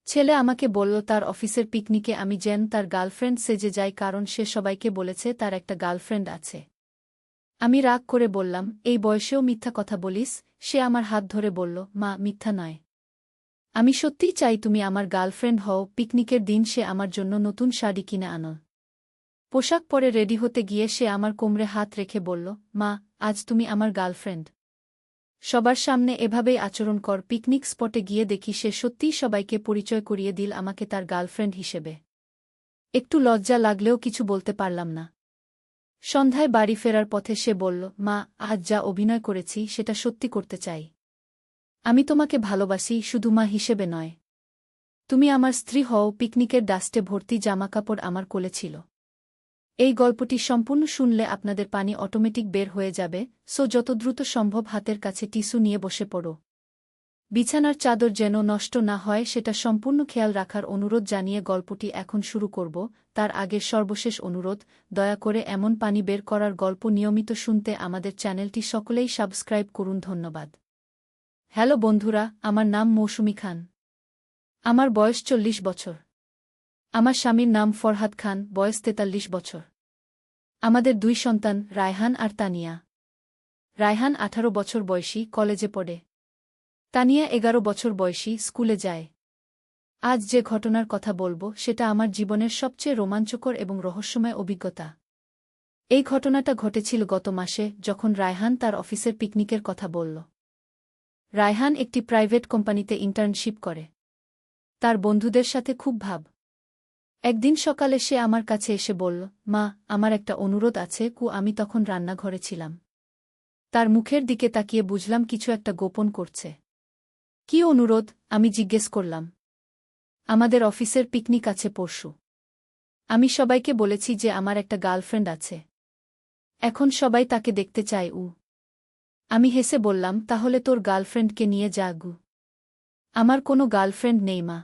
ছেলে আমাকে বলল তার অফিসের পিকনিকে আমি যেন তার গার্লফ্রেন্ড সেজে যাই কারণ সে সবাইকে বলেছে তার একটা গার্লফ্রেন্ড আছে। আমি রাগ করে বললাম, এই বয়সেও মিথ্যা কথা বলিস? সে আমার হাত ধরে বলল, মা, মিথ্যা নয়। আমি সত্যিই চাই তুমি আমার গার্লফ্রেন্ড হও। পিকনিকের দিন সে আমার জন্য নতুন শাড়ি কিনে আনো। পোশাক পরে রেডি হতে গিয়ে সে আমার কোমরে হাত রেখে বলল, মা, আজ তুমি আমার গার্লফ্রেন্ড। সবার সামনে এভাবেই আচরণ কর। পিকনিক স্পটে গিয়ে দেখি সে সত্যিই সবাইকে পরিচয় করিয়ে দিল আমাকে তার গার্লফ্রেন্ড হিসেবে। একটু লজ্জা লাগলেও কিছু বলতে পারলাম না। সন্ধ্যায় বাড়ি ফেরার পথে সে বলল, মা, আজ যা অভিনয় করেছি সেটা সত্যি করতে চাই। আমি তোমাকে ভালোবাসি, শুধু মা হিসেবে নয়। তুমি আমার স্ত্রী হও। পিকনিকের ডাস্টে ভর্তি জামাকাপড় আমার কোলে ছিল। এই গল্পটি সম্পূর্ণ শুনলে আপনাদের পানি অটোমেটিক বের হয়ে যাবে, সো যত দ্রুত সম্ভব হাতের কাছে টিস্যু নিয়ে বসে পড়ো। বিছানার চাদর যেন নষ্ট না হয় সেটা সম্পূর্ণ খেয়াল রাখার অনুরোধ জানিয়ে গল্পটি এখন শুরু করব। তার আগের সর্বশেষ অনুরোধ, দয়া করে এমন পানি বের করার গল্প নিয়মিত শুনতে আমাদের চ্যানেলটি সকলেই সাবস্ক্রাইব করুন। ধন্যবাদ। হ্যালো বন্ধুরা, আমার নাম মৌসুমী খান। আমার বয়স 40 বছর। আমার স্বামীর নাম ফরহাদ খান, বয়স 43 বছর। আমাদের 2 সন্তান, রায়হান আর তানিয়া। রায়হান 18 বছর বয়সী, কলেজে পড়ে। তানিয়া 11 বছর বয়সী, স্কুলে যায়। আজ যে ঘটনার কথা বলবো সেটা আমার জীবনের সবচেয়ে রোমাঞ্চকর এবং রহস্যময় অভিজ্ঞতা। এই ঘটনাটা ঘটেছিল গত মাসে, যখন রায়হান তার অফিসের পিকনিকের কথা বলল। রায়হান একটি প্রাইভেট কোম্পানিতে ইন্টার্নশিপ করে। তার বন্ধুদের সাথে খুব ভাব। একদিন সকালে সে আমার কাছে এসে বলল, মা, আমার একটা অনুরোধ আছে। আমি তখন রান্নাঘরে ছিলাম। তার মুখের দিকে তাকিয়ে বুঝলাম কিছু একটা গোপন করছে। কী অনুরোধ? আমি জিজ্ঞেস করলাম। আমাদের অফিসের পিকনিক আছে পরশু। আমি সবাইকে বলেছি যে আমার একটা গার্লফ্রেন্ড আছে। এখন সবাই তাকে দেখতে চায়। আমি হেসে বললাম, তাহলে তোর গার্লফ্রেন্ডকে নিয়ে যা। আমার কোনো গার্লফ্রেন্ড নেই, মা।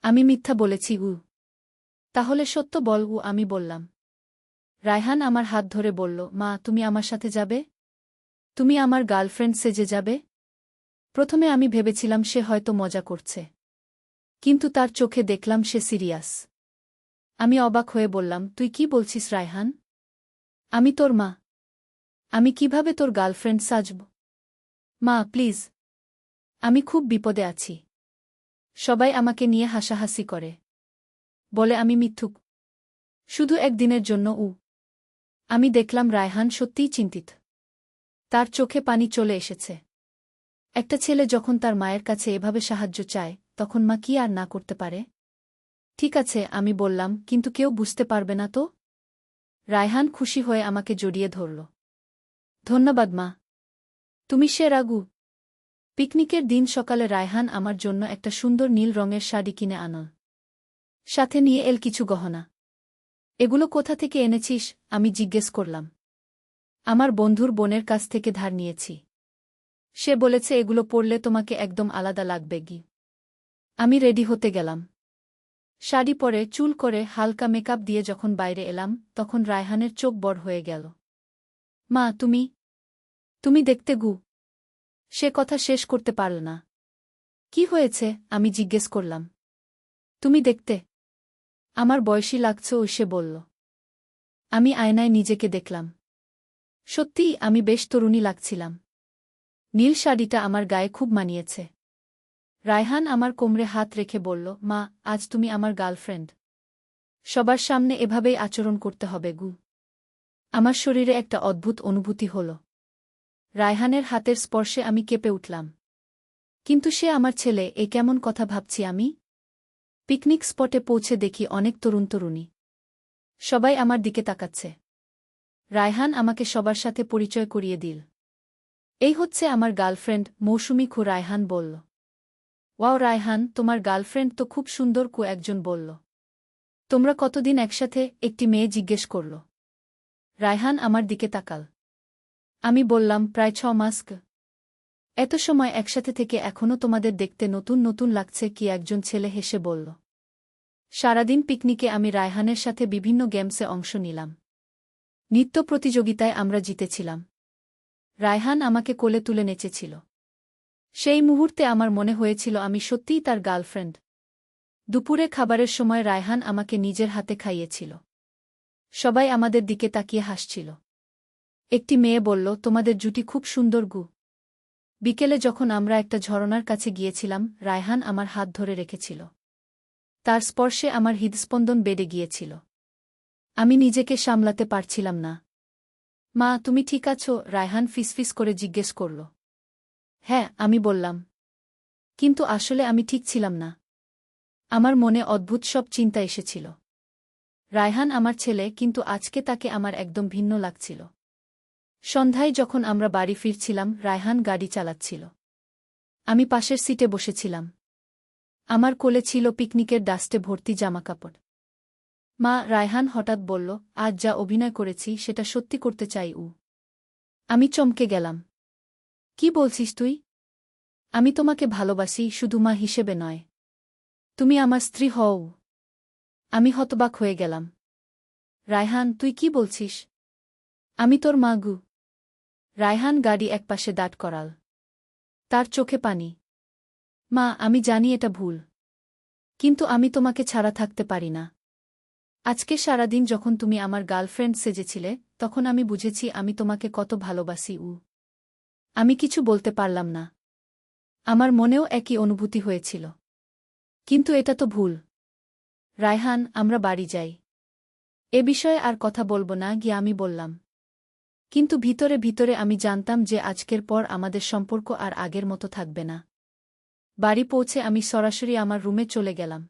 আমি মিথ্যা বলেছি। তাহলে সত্য বল। আমি বললাম। রায়হান আমার হাত ধরে বলল, মা, তুমি আমার সাথে যাবে? তুমি আমার গার্লফ্রেন্ড সেজে যাবে? প্রথমে আমি ভেবেছিলাম সে হয়তো মজা করছে, কিন্তু তার চোখে দেখলাম সে সিরিয়াস। আমি অবাক হয়ে বললাম, তুই কি বলছিস রায়হান? আমি তোর মা। আমি কিভাবে তোর গার্লফ্রেন্ড সাজব? মা, প্লিজ। আমি খুব বিপদে আছি। সবাই আমাকে নিয়ে হাসাহাসি করে, বলে আমি মিথ্যুক। শুধু একদিনের জন্য। আমি দেখলাম রায়হান সত্যিই চিন্তিত। তার চোখে পানি চলে এসেছে। একটা ছেলে যখন তার মায়ের কাছে এভাবে সাহায্য চায়, তখন মা কি আর না করতে পারে? ঠিক আছে, আমি বললাম, কিন্তু কেউ বুঝতে পারবে না তো? রায়হান খুশি হয়ে আমাকে জড়িয়ে ধরল। ধন্যবাদ মা, তুমি সে রাগু। পিকনিকের দিন সকালে রায়হান আমার জন্য একটা সুন্দর নীল রঙের শাড়ি কিনে আনল। সাথে নিয়ে এল কিছু গহনা। এগুলো কোথা থেকে এনেছিস? আমি জিজ্ঞেস করলাম। আমার বন্ধুর বোনের কাছ থেকে ধার নিয়েছি। সে বলেছে এগুলো পরলে তোমাকে একদম আলাদা লাগবে। আমি রেডি হতে গেলাম। শাড়ি পরে, চুল করে, হালকা মেকআপ দিয়ে যখন বাইরে এলাম, তখন রায়হানের চোখ বড় হয়ে গেল। মা, তুমি তুমি দেখতে সে কথা শেষ করতে পারল না। কি হয়েছে? আমি জিজ্ঞেস করলাম। তুমি দেখতে আমার বয়সী লাগছে, সে বলল। আমি আয়নায় নিজেকে দেখলাম। সত্যিই আমি বেশ তরুণী লাগছিলাম। নীল শাড়িটা আমার গায়ে খুব মানিয়েছে। রায়হান আমার কোমরে হাত রেখে বলল, মা, আজ তুমি আমার গার্লফ্রেন্ড। সবার সামনে এভাবেই আচরণ করতে হবে। আমার শরীরে একটা অদ্ভুত অনুভূতি হল। রায়হানের হাতের স্পর্শে আমি কেঁপে উঠলাম। কিন্তু সে আমার ছেলে, এ কেমন কথা ভাবছি আমি? পিকনিক স্পটে পৌঁছে দেখি অনেক তরুণী। সবাই আমার দিকে তাকাচ্ছে। রায়হান আমাকে সবার সাথে পরিচয় করিয়ে দিল। এই হচ্ছে আমার গার্লফ্রেন্ড, মৌসুমী। রায়হান বলল। ওয়াও রায়হান, তোমার গার্লফ্রেন্ড তো খুব সুন্দর। একজন বলল। তোমরা কতদিন একসাথে? একটি মেয়ে জিজ্ঞেস করল। রায়হান আমার দিকে তাকাল। আমি বললাম, প্রায় 6 মাস। এত সময় একসাথে থেকে এখনও তোমাদের দেখতে নতুন নতুন লাগছে। একজন ছেলে হেসে বলল। সারাদিন পিকনিকে আমি রায়হানের সাথে বিভিন্ন গেমসে অংশ নিলাম। নৃত্য প্রতিযোগিতায় আমরা জিতেছিলাম। রায়হান আমাকে কোলে তুলে নেচেছিল। সেই মুহূর্তে আমার মনে হয়েছিল আমি সত্যিই তার গার্লফ্রেন্ড। দুপুরে খাবারের সময় রায়হান আমাকে নিজের হাতে খাইয়েছিল। সবাই আমাদের দিকে তাকিয়ে হাসছিল। একটি মেয়ে বলল, তোমাদের জুটি খুব সুন্দর গু। বিকেলে যখন আমরা একটা ঝরনার কাছে গিয়েছিলাম, রায়হান আমার হাত ধরে রেখেছিল। তার স্পর্শে আমার হৃদস্পন্দন বেড়ে গিয়েছিল। আমি নিজেকে সামলাতে পারছিলাম না। মা, তুমি ঠিক আছো? রায়হান ফিসফিস করে জিজ্ঞেস করল। হ্যাঁ, আমি বললাম। কিন্তু আসলে আমি ঠিক ছিলাম না। আমার মনে অদ্ভুত সব চিন্তা এসেছিল। রায়হান আমার ছেলে, কিন্তু আজকে তাকে আমার একদম ভিন্ন লাগছিল। সন্ধ্যায় যখন আমরা বাড়ি ফিরছিলাম, রায়হান গাড়ি চালাচ্ছিল। আমি পাশের সিটে বসেছিলাম। আমার কোলে ছিল পিকনিকের ডাস্টে ভর্তি জামাকাপড়। মা, রায়হান হঠাৎ বলল, আজ যা অভিনয় করেছি সেটা সত্যি করতে চাই। আমি চমকে গেলাম। কি বলছিস তুই? আমি তোমাকে ভালোবাসি, শুধু মা হিসেবে নয়। তুমি আমার স্ত্রী হও। আমি হতবাক হয়ে গেলাম। রায়হান, তুই কি বলছিস? আমি তোর মা গু। রায়হান গাড়ি একপাশে দাঁড় করাল। তার চোখে পানি। মা, আমি জানি এটা ভুল। কিন্তু আমি তোমাকে ছাড়া থাকতে পারি না। আজকে সারাদিন যখন তুমি আমার গার্লফ্রেন্ড সেজেছিলে, তখন আমি বুঝেছি আমি তোমাকে কত ভালোবাসি। আমি কিছু বলতে পারলাম না। আমার মনেও একই অনুভূতি হয়েছিল। কিন্তু এটা তো ভুল। রায়হান, আমরা বাড়ি যাই। এ বিষয়ে আর কথা বলবো না গিয়ে আমি বললাম। কিন্তু ভিতরে ভিতরে আমি জানতাম যে আজকের পর আমাদের সম্পর্ক আর আগের মতো থাকবে না। বাড়ি পৌঁছে আমি সরাসরি আমার রুমে চলে গেলাম।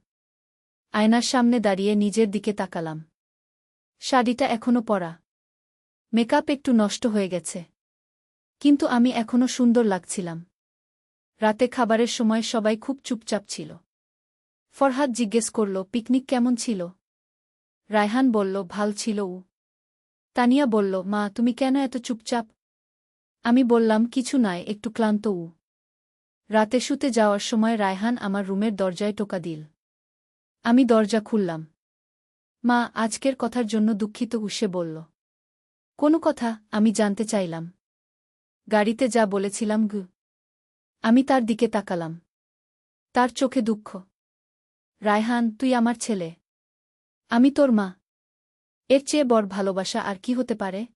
আয়নার সামনে দাঁড়িয়ে নিজের দিকে তাকালাম। শাড়িটা এখনো পরা। মেকআপ একটু নষ্ট হয়ে গেছে। কিন্তু আমি এখনো সুন্দর লাগছিলাম। রাতে খাবারের সময় সবাই খুব চুপচাপ ছিল। ফরহাদ জিজ্ঞেস করল, পিকনিক কেমন ছিল? রায়হান বলল, ভাল ছিল। তানিয়া বলল, মা, তুমি কেন এত চুপচাপ? আমি বললাম, কিছু নয়, একটু ক্লান্ত। রাতে শুতে যাওয়ার সময় রায়হান আমার রুমের দরজায় টোকা দিল। আমি দরজা খুললাম। মা, আজকের কথার জন্য দুঃখিত। সে বলল। কোনো কথা? আমি জানতে চাইলাম। গাড়িতে যা বলেছিলাম গু। আমি তার দিকে তাকালাম। তার চোখে দুঃখ। রায়হান, তুই আমার ছেলে। আমি তোর মা। এর চেয়ে বড় ভালোবাসা আর কি হতে পারে?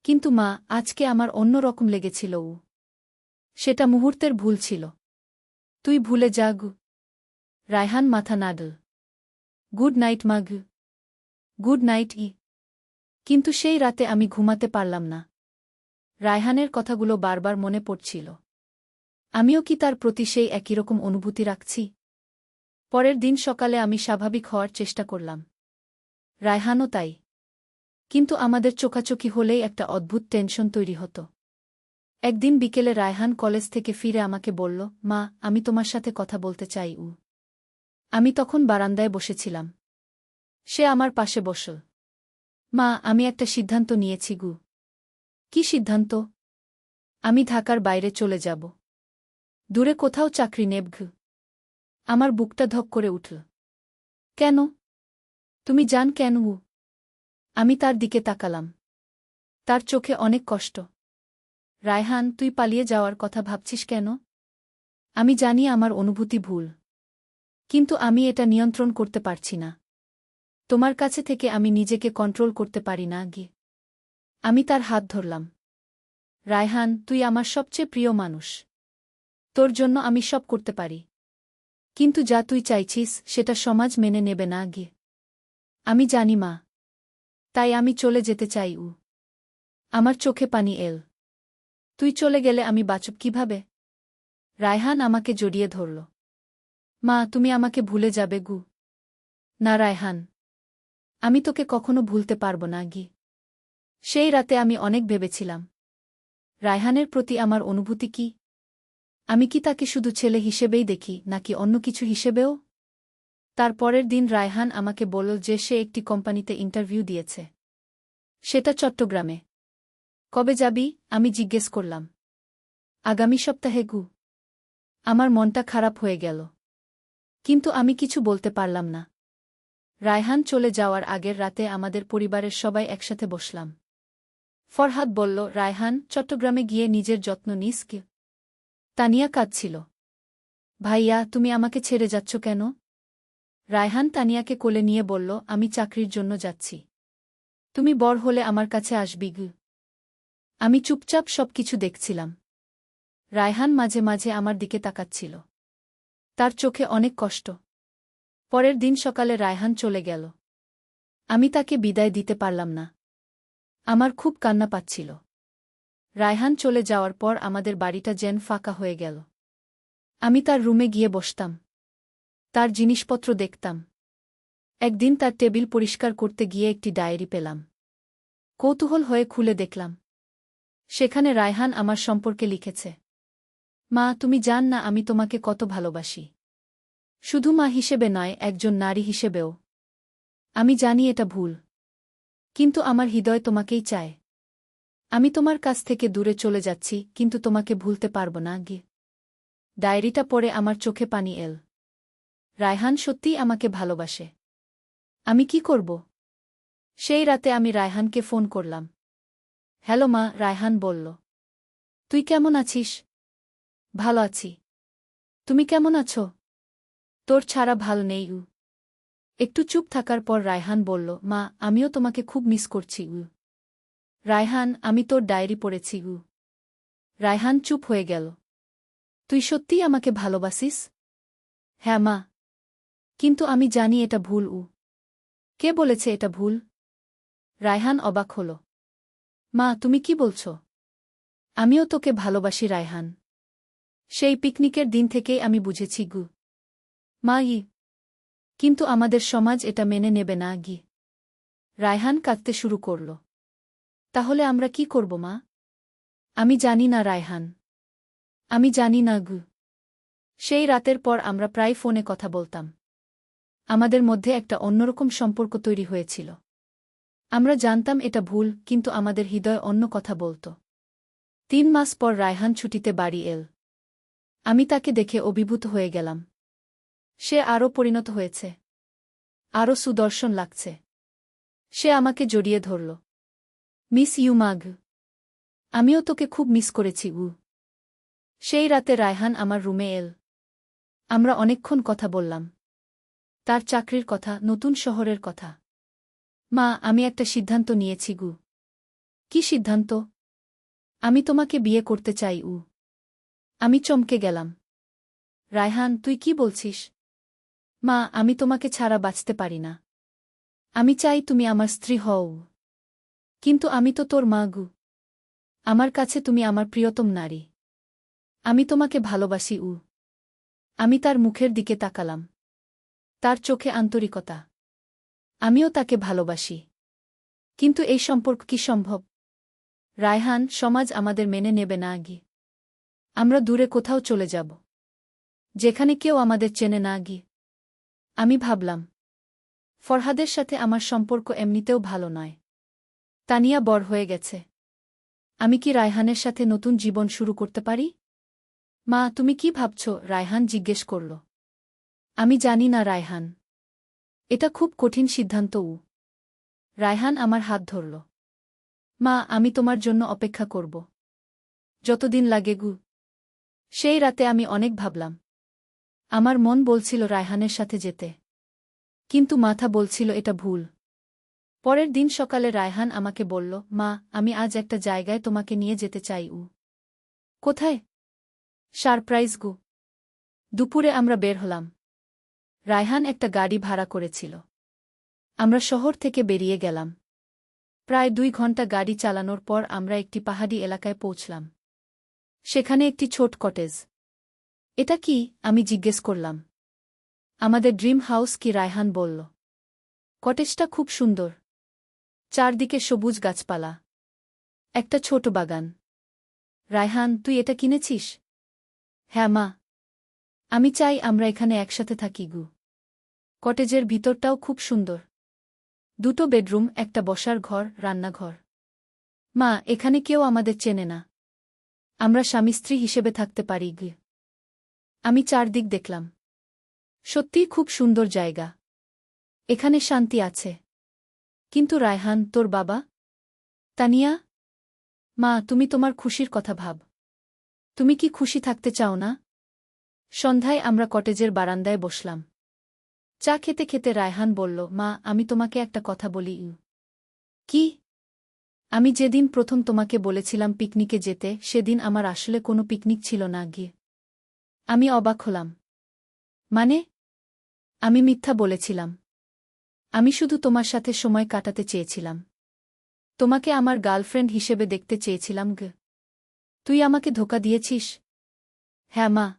কিন্তু মা, আজকে আমার অন্য রকম লেগেছিল। সেটা মুহূর্তের ভুল ছিল। তুই ভুলে যা গু। রায়হান মাথা নাড়ল। গুড নাইট মা গু। Good night. কিন্তু সেই রাতে আমি ঘুমাতে পারলাম না। রায়হানের কথাগুলো বারবার মনে পড়ছিল। আমিও কি তার প্রতি সেই একই রকম অনুভূতি রাখছি? পরের দিন সকালে আমি স্বাভাবিক হওয়ার চেষ্টা করলাম। রায়হানও তাই। কিন্তু আমাদের চোখাচোখি হলেই একটা অদ্ভুত টেনশন তৈরি হতো। একদিন বিকেলে রায়হান কলেজ থেকে ফিরে আমাকে বলল, মা, আমি তোমার সাথে কথা বলতে চাই। আমি তখন বারান্দায় বসেছিলাম। সে আমার পাশে বসল। মা, আমি একটা সিদ্ধান্ত নিয়েছি গু। কি সিদ্ধান্ত? আমি ঢাকার বাইরে চলে যাব। দূরে কোথাও চাকরি নেব। আমার বুকটা ধক করে উঠল। কেন? তুমি জান কেন? আমি তার দিকে তাকালাম। তার চোখে অনেক কষ্ট। রায়হান, তুই পালিয়ে যাওয়ার কথা ভাবছিস কেন? আমি জানি আমার অনুভূতি ভুল। কিন্তু আমি এটা নিয়ন্ত্রণ করতে পারছি না। তোমার কাছে থেকে আমি নিজেকে কন্ট্রোল করতে পারি না গি। আমি তার হাত ধরলাম। রায়হান, তুই আমার সবচেয়ে প্রিয় মানুষ। তোর জন্য আমি সব করতে পারি। কিন্তু যা তুই চাইছিস সেটা সমাজ মেনে নেবে না গি। আমি জানি মা। তাই আমি চলে যেতে চাই। আমার চোখে পানি এল। তুই চলে গেলে আমি বাঁচব কিভাবে? রায়হান আমাকে জড়িয়ে ধরল। মা, তুমি আমাকে ভুলে যাবে গু। না রায়হান। আমি তোকে কখনো ভুলতে পারব না গি। সেই রাতে আমি অনেক ভেবেছিলাম। রায়হানের প্রতি আমার অনুভূতি কি? আমি কি তাকে শুধু ছেলে হিসেবেই দেখি, নাকি অন্য কিছু হিসেবেও? তার পরের দিন রায়হান আমাকে বলল যে সে একটি কোম্পানিতে ইন্টারভিউ দিয়েছে। সেটা চট্টগ্রামে। কবে যাবি? আমি জিজ্ঞেস করলাম। আগামী সপ্তাহে গু। আমার মনটা খারাপ হয়ে গেল। কিন্তু আমি কিছু বলতে পারলাম না। রায়হান চলে যাওয়ার আগের রাতে আমাদের পরিবারের সবাই একসাথে বসলাম। ফরহাদ বলল, রায়হান, চট্টগ্রামে গিয়ে নিজের যত্ন নিস কি। তানিয়া কাঁদছিল। ভাইয়া, তুমি আমাকে ছেড়ে যাচ্ছ কেন? রায়হান তানিয়াকে কোলে নিয়ে বলল, আমি চাকরির জন্য যাচ্ছি। তুমি বড় হলে আমার কাছে আসবি গু। আমি চুপচাপ সবকিছু দেখছিলাম। রায়হান মাঝে মাঝে আমার দিকে তাকাচ্ছিল। তার চোখে অনেক কষ্ট। পরের দিন সকালে রায়হান চলে গেল। আমি তাকে বিদায় দিতে পারলাম না। আমার খুব কান্না পাচ্ছিল। রায়হান চলে যাওয়ার পর আমাদের বাড়িটা যেন ফাঁকা হয়ে গেল। আমি তার রুমে গিয়ে বসতাম। তার জিনিসপত্র দেখতাম। একদিন তার টেবিল পরিষ্কার করতে গিয়ে একটি ডায়েরি পেলাম। কৌতূহল হয়ে খুলে দেখলাম। সেখানে রায়হান আমার সম্পর্কে লিখেছে। মা, তুমি জান না আমি তোমাকে কত ভালোবাসি। শুধু মা হিসেবে নয়, একজন নারী হিসেবেও। আমি জানি এটা ভুল। কিন্তু আমার হৃদয় তোমাকেই চায়। আমি তোমার কাছ থেকে দূরে চলে যাচ্ছি, কিন্তু তোমাকে ভুলতে পারব না গি। ডায়েরিটা পড়ে আমার চোখে পানি এল। রায়হান সত্যিই আমাকে ভালোবাসে। আমি কি করব? সেই রাতে আমি রায়হানকে ফোন করলাম। হ্যালো মা, রায়হান বলল। তুই কেমন আছিস? ভালো আছি। তুমি কেমন আছো? তোর ছাড়া ভালো নেই উ। একটু চুপ থাকার পর রায়হান বলল, মা, আমিও তোমাকে খুব মিস করছি উ। রায়হান, আমি তোর ডায়েরি পড়েছি উ। রায়হান চুপ হয়ে গেল। তুই সত্যিই আমাকে ভালোবাসিস? হ্যাঁ মা। কিন্তু আমি জানি এটা ভুল উ। কে বলেছে এটা ভুল? রায়হান অবাক হল। মা, তুমি কি বলছ? আমিও তোকে ভালোবাসি রায়হান। সেই পিকনিকের দিন থেকেই আমি বুঝেছি গু। মা কিন্তু আমাদের সমাজ এটা মেনে নেবে না গি। রায়হান কাঁদতে শুরু করল। তাহলে আমরা কি করব মা? আমি জানি না রায়হান। আমি জানি না গু। সেই রাতের পর আমরা প্রায় ফোনে কথা বলতাম। আমাদের মধ্যে একটা অন্যরকম সম্পর্ক তৈরি হয়েছিল। আমরা জানতাম এটা ভুল, কিন্তু আমাদের হৃদয় অন্য কথা বলত। 3 মাস পর রায়হান ছুটিতে বাড়ি এল। আমি তাকে দেখে অভিভূত হয়ে গেলাম। সে আরও পরিণত হয়েছে। আরও সুদর্শন লাগছে। সে আমাকে জড়িয়ে ধরল। মিস ইউ মাগ। আমিও তোকে খুব মিস করেছি উ। সেই রাতে রায়হান আমার রুমে এল। আমরা অনেকক্ষণ কথা বললাম। তার চাকরির কথা, নতুন শহরের কথা। মা, আমি একটা সিদ্ধান্ত নিয়েছি গু। কি সিদ্ধান্ত? আমি তোমাকে বিয়ে করতে চাই উ। আমি চমকে গেলাম। রায়হান, তুই কি বলছিস? মা, আমি তোমাকে ছাড়া বাঁচতে পারি না। আমি চাই তুমি আমার স্ত্রী হও। কিন্তু আমি তো তোর মা গু। আমার কাছে তুমি আমার প্রিয়তম নারী। আমি তোমাকে ভালোবাসি উ। আমি তার মুখের দিকে তাকালাম। তার চোখে আন্তরিকতা। আমিও তাকে ভালোবাসি। কিন্তু এই সম্পর্ক কি সম্ভব? রায়হান, সমাজ আমাদের মেনে নেবে না গি। আমরা দূরে কোথাও চলে যাব, যেখানে কেউ আমাদের চেনে না গি। আমি ভাবলাম, ফরহাদের সাথে আমার সম্পর্ক এমনিতেও ভালো নয়। তানিয়া বড় হয়ে গেছে। আমি কি রায়হানের সাথে নতুন জীবন শুরু করতে পারি? মা, তুমি কি ভাবছ? রায়হান জিজ্ঞেস করল। আমি জানি না রায়হান। এটা খুব কঠিন সিদ্ধান্ত উ। রায়হান আমার হাত ধরল। মা, আমি তোমার জন্য অপেক্ষা করব। যতদিন লাগে গু। সেই রাতে আমি অনেক ভাবলাম। আমার মন বলছিল রায়হানের সাথে যেতে। কিন্তু মাথা বলছিল এটা ভুল। পরের দিন সকালে রায়হান আমাকে বলল, মা, আমি আজ একটা জায়গায় তোমাকে নিয়ে যেতে চাই উ। কোথায়? সারপ্রাইজ গু। দুপুরে আমরা বের হলাম। রায়হান একটা গাড়ি ভাড়া করেছিল। আমরা শহর থেকে বেরিয়ে গেলাম। প্রায় 2 ঘন্টা গাড়ি চালানোর পর আমরা একটি পাহাড়ি এলাকায় পৌঁছলাম। সেখানে একটি ছোট কটেজ। এটা কি? আমি জিজ্ঞেস করলাম। আমাদের ড্রিম হাউস কি? রায়হান বলল। কটেজটা খুব সুন্দর। চারদিকে সবুজ গাছপালা। একটা ছোট বাগান। রায়হান, তুই এটা কিনেছিস? হ্যাঁ মা। আমি চাই আমরা এখানে একসাথে থাকি গু। কটেজের ভিতরটাও খুব সুন্দর। 2টো বেডরুম, একটা বসার ঘর, রান্নাঘর। মা, এখানে কেউ আমাদের চেনে না। আমরা স্বামী স্ত্রী হিসেবে থাকতে পারি গু। আমি চারদিক দেখলাম। সত্যিই খুব সুন্দর জায়গা। এখানে শান্তি আছে। কিন্তু রায়হান, তোর বাবা? তানিয়া? মা, তুমি তোমার খুশির কথা ভাব। তুমি কি খুশি থাকতে চাও না? সন্ধ্যায় আমরা কটেজের বারান্দায় বসলাম। চা খেতে খেতে রায়হান বলল, মা, আমি তোমাকে একটা কথা বলি। কি? আমি যেদিন প্রথম তোমাকে বলেছিলাম পিকনিকে যেতে, সেদিন আমার আসলে কোনো পিকনিক ছিল না গিয়ে। আমি অবাক হলাম। মানে? আমি মিথ্যা বলেছিলাম। আমি শুধু তোমার সাথে সময় কাটাতে চেয়েছিলাম। তোমাকে আমার গার্লফ্রেন্ড হিসেবে দেখতে চেয়েছিলাম গ। তুই আমাকে ধোঁকা দিয়েছিস। হ্যাঁ মা।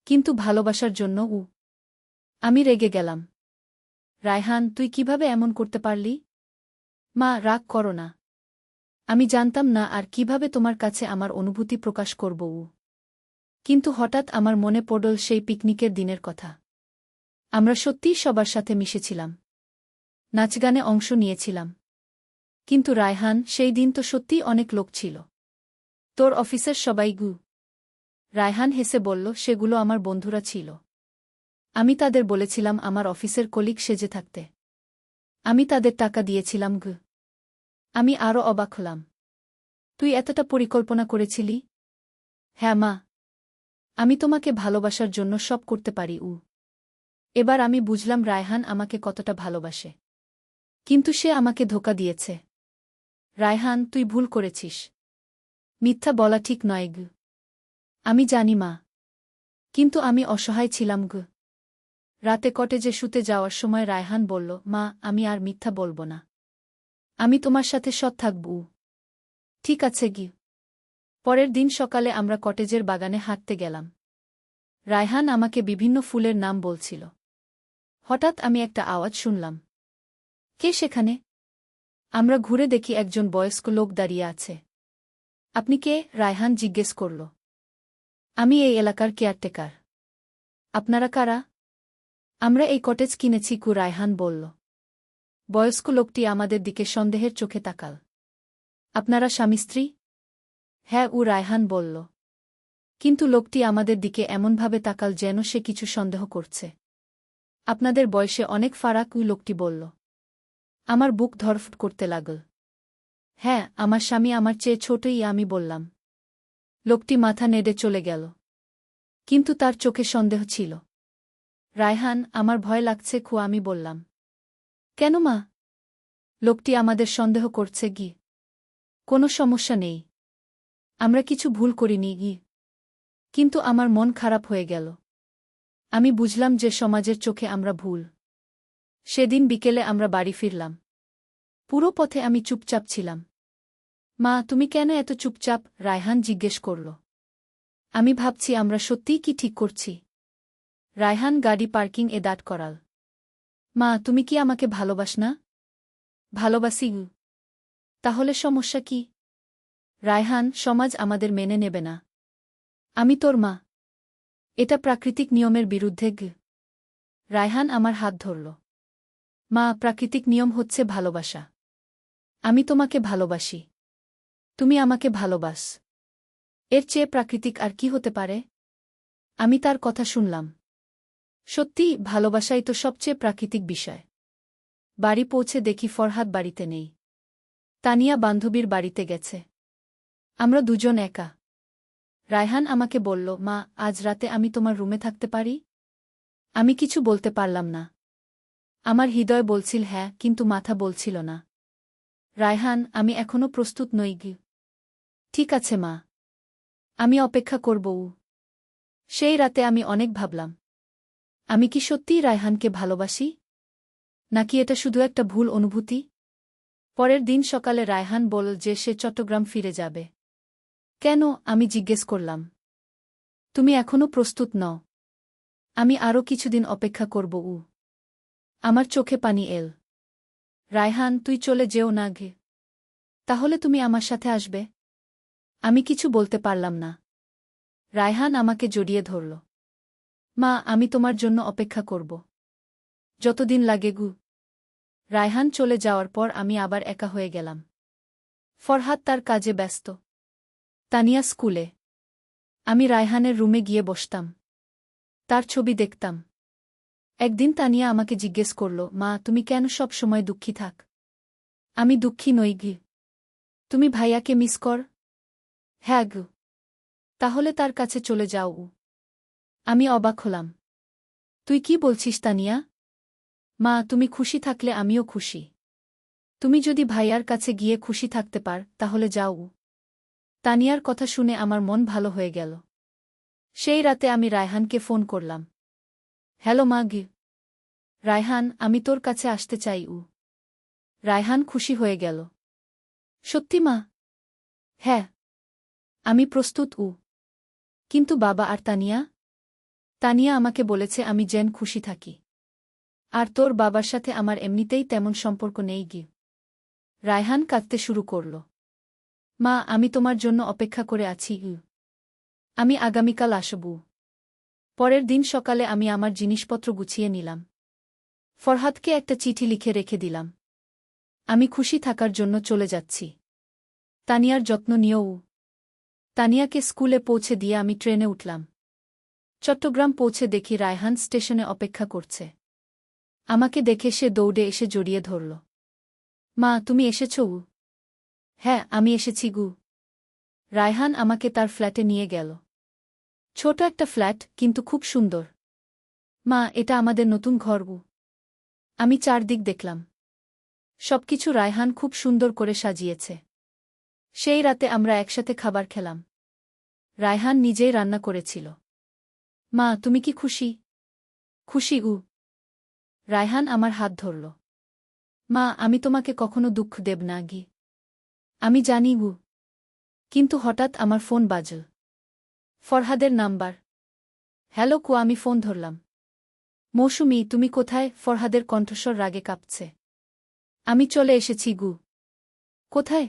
কিন্তু ভালোবাসার জন্য। আমি রেগে গেলাম। রায়হান, তুই কিভাবে এমন করতে পারলি? মা, রাগ করো না। আমি জানতাম না আর কিভাবে তোমার কাছে আমার অনুভূতি প্রকাশ করব। কিন্তু হঠাৎ আমার মনে পড়ল সেই পিকনিকের দিনের কথা। আমরা সত্যিই সবার সাথে মিশেছিলাম। নাচগানে অংশ নিয়েছিলাম। কিন্তু রায়হান, সেই দিন তো সত্যিই অনেক লোক ছিল। তোর অফিসের সবাই গু। রায়হান হেসে বলল, সেগুলো আমার বন্ধুরা ছিল। আমি তাদের বলেছিলাম আমার অফিসের কলিগ সেজে থাকতে। আমি তাদের টাকা দিয়েছিলাম গু। আমি আরও অবাক হলাম। তুই এতটা পরিকল্পনা করেছিলি? হ্যাঁ মা। আমি তোমাকে ভালোবাসার জন্য সব করতে পারি। এবার আমি বুঝলাম রায়হান আমাকে কতটা ভালোবাসে। কিন্তু সে আমাকে ধোঁকা দিয়েছে। রায়হান, তুই ভুল করেছিস। মিথ্যা বলা ঠিক নয় গু। আমি জানি মা। কিন্তু আমি অসহায় ছিলাম গু। রাতে কটেজে শুতে যাওয়ার সময় রায়হান বলল, মা, আমি আর মিথ্যা বলব না। আমি তোমার সাথে সৎ থাকব। ঠিক আছে গি। পরের দিন সকালে আমরা কটেজের বাগানে হাঁটতে গেলাম। রায়হান আমাকে বিভিন্ন ফুলের নাম বলছিল। হঠাৎ আমি একটা আওয়াজ শুনলাম। কে সেখানে? আমরা ঘুরে দেখি একজন বয়স্ক লোক দাঁড়িয়ে আছে। আপনি কে? রায়হান জিজ্ঞেস করল। আমি এই এলাকার কেয়ারটেকার। আপনারা কারা? আমরা এই কটেজ কিনেছি। রায়হান বলল। বয়স্ক লোকটি আমাদের দিকে সন্দেহের চোখে তাকাল। আপনারা স্বামী স্ত্রী? হ্যাঁ, রায়হান বলল। কিন্তু লোকটি আমাদের দিকে এমনভাবে তাকাল যেন সে কিছু সন্দেহ করছে। আপনাদের বয়সে অনেক ফারাক, লোকটি বলল। আমার বুক ধড়ফড় করতে লাগল। হ্যাঁ, আমার স্বামী আমার চেয়ে ছোটই, আমি বললাম। লোকটি মাথা নেড়ে চলে গেল। কিন্তু তার চোখে সন্দেহ ছিল। রায়হান, আমার ভয় লাগছে। আমি বললাম। কেন মা? লোকটি আমাদের সন্দেহ করছে গি। কোনো সমস্যা নেই। আমরা কিছু ভুল করিনি গি। কিন্তু আমার মন খারাপ হয়ে গেল। আমি বুঝলাম যে সমাজের চোখে আমরা ভুল। সেদিন বিকেলে আমরা বাড়ি ফিরলাম। পুরো পথে আমি চুপচাপ ছিলাম। মা, তুমি কেন এত চুপচাপ? রায়হান জিজ্ঞেস করল। আমি ভাবছি আমরা সত্যিই কি ঠিক করছি। রায়হান গাড়ি পার্কিং এ দাঁড় করাল। মা, তুমি কি আমাকে ভালোবাস না? ভালোবাসি। তাহলে সমস্যা কি? রায়হান, সমাজ আমাদের মেনে নেবে না। আমি তোর মা। এটা প্রাকৃতিক নিয়মের বিরুদ্ধে গ। রায়হান আমার হাত ধরল। মা, প্রাকৃতিক নিয়ম হচ্ছে ভালোবাসা। আমি তোমাকে ভালোবাসি। তুমি আমাকে ভালোবাস। এর চেয়ে প্রাকৃতিক আর কি হতে পারে? আমি তার কথা শুনলাম। সত্যি, ভালোবাসাই তো সবচেয়ে প্রাকৃতিক বিষয়। বাড়ি পৌঁছে দেখি ফরহাদ বাড়িতে নেই। তানিয়া বান্ধবীর বাড়িতে গেছে। আমরা দুজন একা। রায়হান আমাকে বলল, মা, আজ রাতে আমি তোমার রুমে থাকতে পারি? আমি কিছু বলতে পারলাম না। আমার হৃদয় বলছিল হ্যাঁ, কিন্তু মাথা বলছিল না। রায়হান, আমি এখনো প্রস্তুত নই গি। ঠিক আছে মা। আমি অপেক্ষা করব। সেই রাতে আমি অনেক ভাবলাম। আমি কি সত্যিই রায়হানকে ভালোবাসি? নাকি এটা শুধু একটা ভুল অনুভূতি? পরের দিন সকালে রায়হান বলল যে সে চট্টগ্রাম ফিরে যাবে। কেন? আমি জিজ্ঞেস করলাম। তুমি এখনো প্রস্তুত নও? আমি আরও কিছুদিন অপেক্ষা করব। আমার চোখে পানি এল। রায়হান, তুই চলে যেও না গে। তাহলে তুমি আমার সাথে আসবে? আমি কিছু বলতে পারলাম না। রায়হান আমাকে জড়িয়ে ধরল। মা, আমি তোমার জন্য অপেক্ষা করব। যতদিন লাগে গু। রায়হান চলে যাওয়ার পর আমি আবার একা হয়ে গেলাম। ফরহাদ তার কাজে ব্যস্ত। তানিয়া স্কুলে। আমি রায়হানের রুমে গিয়ে বসতাম। তার ছবি দেখতাম। একদিন তানিয়া আমাকে জিজ্ঞেস করল, মা, তুমি কেন সব সময় দুঃখী থাক? আমি দুঃখী নই গি। তুমি ভাইয়াকে মিস কর? হ্যাঁ গু। তাহলে তার কাছে চলে যাও। আমি অবাক হলাম। তুই কি বলছিস তানিয়া? মা, তুমি খুশি থাকলে আমিও খুশি। তুমি যদি ভাইয়ার কাছে গিয়ে খুশি থাকতে পার তাহলে যাও। তানিয়ার কথা শুনে আমার মন ভালো হয়ে গেল। সেই রাতে আমি রায়হানকে ফোন করলাম। হ্যালো মা গি। রায়হান, আমি তোর কাছে আসতে চাই। রায়হান খুশি হয়ে গেল। সত্যি মা? হ্যাঁ, আমি প্রস্তুত। কিন্তু বাবা আর তানিয়া? তানিয়া আমাকে বলেছে আমি যেন খুশি থাকি। আর তোর বাবার সাথে আমার এমনিতেই তেমন সম্পর্ক নেই গি। রায়হান কাঁদতে শুরু করল। মা, আমি তোমার জন্য অপেক্ষা করে আছি। আমি আগামীকাল আসব। পরের দিন সকালে আমি আমার জিনিসপত্র গুছিয়ে নিলাম। ফরহাদকে একটা চিঠি লিখে রেখে দিলাম। আমি খুশি থাকার জন্য চলে যাচ্ছি। তানিয়ার যত্ন নিও। তানিয়াকে স্কুলে পৌঁছে দিয়ে আমি ট্রেনে উঠলাম। চট্টগ্রাম পৌঁছে দেখি রায়হান স্টেশনে অপেক্ষা করছে। আমাকে দেখে সে দৌড়ে এসে জড়িয়ে ধরল। মা, তুমি এসেছ? হ্যাঁ, আমি এসেছি গু। রায়হান আমাকে তার ফ্ল্যাটে নিয়ে গেল। ছোট একটা ফ্ল্যাট, কিন্তু খুব সুন্দর। মা, এটা আমাদের নতুন ঘর। আমি চারদিক দেখলাম। সবকিছু রায়হান খুব সুন্দর করে সাজিয়েছে। সেই রাতে আমরা একসাথে খাবার খেলাম। রায়হান নিজেই রান্না করেছিল। মা, তুমি কি খুশি? খুশি। রায়হান আমার হাত ধরল। মা, আমি তোমাকে কখনো দুঃখ দেব না গি। আমি জানি। কিন্তু হঠাৎ আমার ফোন বাজল। ফরহাদের নাম্বার। হ্যালো। আমি ফোন ধরলাম। মৌসুমী, তুমি কোথায়? ফরহাদের কণ্ঠস্বর রাগে কাঁপছে। আমি চলে এসেছি গু। কোথায়?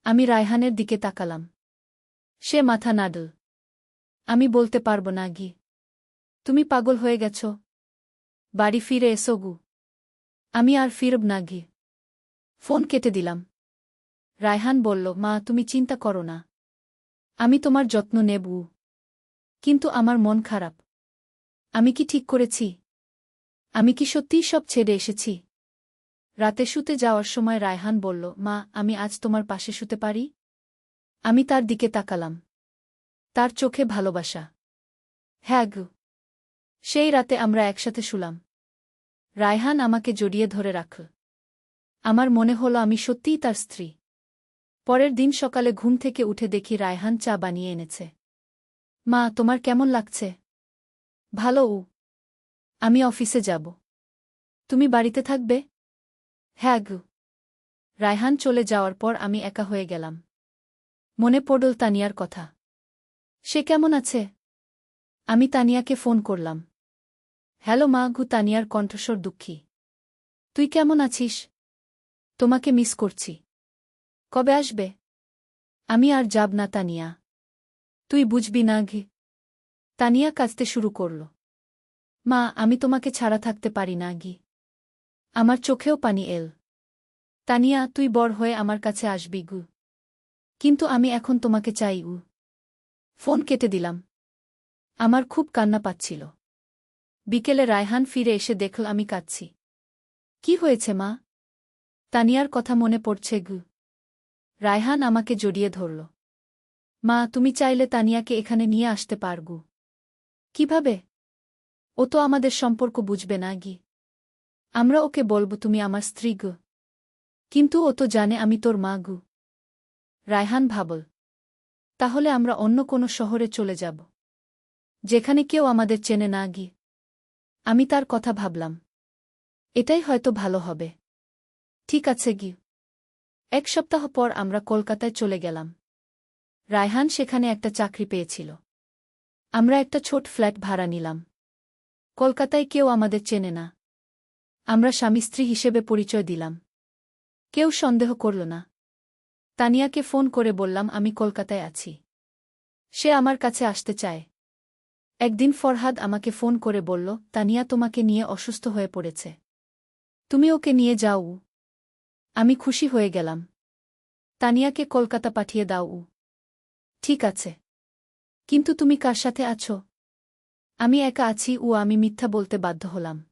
আমি রায়হানের দিকে তাকালাম। সে মাথা নাড়ল। আমি বলতে পারব না গি। তুমি পাগল হয়ে গেছ? বাড়ি ফিরে এসো গু। আমি আর ফিরব না গি। ফোন কেটে দিলাম। রায়হান বলল, মা, তুমি চিন্তা করো না। আমি তোমার যত্ন নেব। কিন্তু আমার মন খারাপ। আমি কি ঠিক করেছি? আমি কি সত্যিই সব ছেড়ে এসেছি? রাতে শুতে যাওয়ার সময় রায়হান বলল, মা, আমি আজ তোমার পাশে শুতে পারি? আমি তার দিকে তাকালাম। তার চোখে ভালোবাসা। হ্যাঁ গু। সেই রাতে আমরা একসাথে শুলাম। রায়হান আমাকে জড়িয়ে ধরে রাখল। আমার মনে হল আমি সত্যিই তার স্ত্রী। পরের দিন সকালে ঘুম থেকে উঠে দেখি রায়হান চা বানিয়ে এনেছে। মা, তোমার কেমন লাগছে? ভালো। আমি অফিসে যাব। তুমি বাড়িতে থাকবে? হ্যাঁ গু। রায়হান চলে যাওয়ার পর আমি একা হয়ে গেলাম। মনে পড়ল তানিয়ার কথা। সে কেমন আছে? আমি তানিয়াকে ফোন করলাম। হ্যালো মা গু। তানিয়ার কণ্ঠস্বর দুঃখী। তুই কেমন আছিস? তোমাকে মিস করছি। কবে আসবে? আমি আর যাব না তানিয়া। তুই বুঝবি না ঘি। তানিয়া কাঁদতে শুরু করল। মা, আমি তোমাকে ছাড়া থাকতে পারি না গি। আমার চোখেও পানি এল। তানিয়া, তুই বড় হয়ে আমার কাছে আসবি গু। কিন্তু আমি এখন তোমাকে চাই। ফোন কেটে দিলাম। আমার খুব কান্না পাচ্ছিল। বিকেলে রায়হান ফিরে এসে দেখল আমি কাঁদছি। কি হয়েছে মা? তানিয়ার কথা মনে পড়ছে গু। রায়হান আমাকে জড়িয়ে ধরল। মা, তুমি চাইলে তানিয়াকে এখানে নিয়ে আসতে পারগু। কিভাবে? ও তো আমাদের সম্পর্ক বুঝবে না গি। আমরা ওকে বলব তুমি আমার স্ত্রী গু। কিন্তু ও তো জানে আমি তোর মা গু। রায়হান ভাবল। তাহলে আমরা অন্য কোনো শহরে চলে যাব, যেখানে কেউ আমাদের চেনে না গি। আমি তার কথা ভাবলাম। এটাই হয়তো ভালো হবে। ঠিক আছে গি। এক সপ্তাহ পর আমরা কলকাতায় চলে গেলাম। রায়হান সেখানে একটা চাকরি পেয়েছিল। আমরা একটা ছোট ফ্ল্যাট ভাড়া নিলাম। কলকাতায় কেউ আমাদের চেনে না। আমরা স্বামী স্ত্রী হিসেবে পরিচয় দিলাম। কেউ সন্দেহ করল না। তানিয়াকে ফোন করে বললাম আমি কলকাতায় আছি। সে আমার কাছে আসতে চায়। একদিন ফরহাদ আমাকে ফোন করে বলল, তানিয়া তোমাকে নিয়ে অসুস্থ হয়ে পড়েছে। তুমি ওকে নিয়ে যাও। আমি খুশি হয়ে গেলাম। তানিয়াকে কলকাতা পাঠিয়ে দাও। ঠিক আছে। কিন্তু তুমি কার সাথে আছো? আমি একা আছি। আমি মিথ্যা বলতে বাধ্য হলাম।